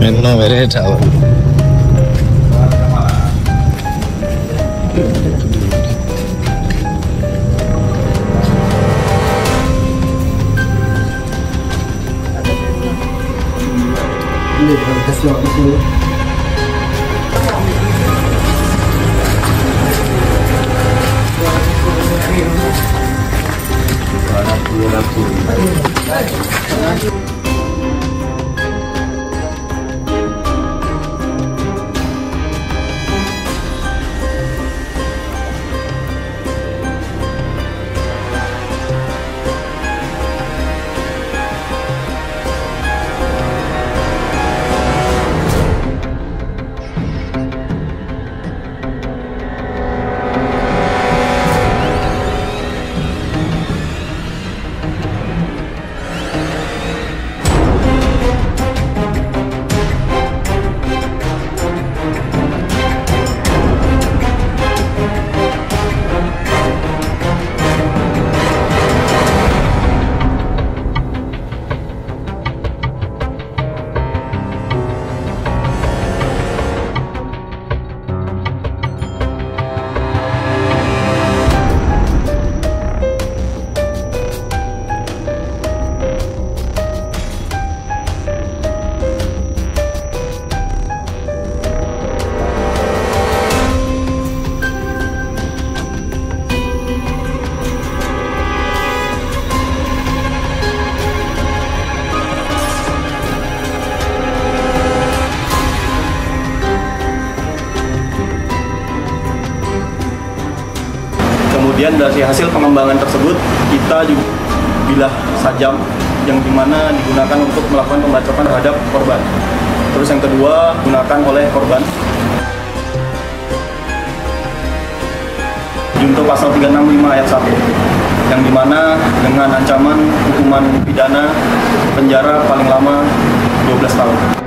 Memang beda. Ini kasih aku. Kemudian dari hasil pengembangan tersebut kita juga bilah sajam yang dimana digunakan untuk melakukan pembacokan terhadap korban. Terus yang kedua digunakan oleh korban junto pasal 365 ayat 1 yang dimana dengan ancaman hukuman pidana penjara paling lama 12 tahun.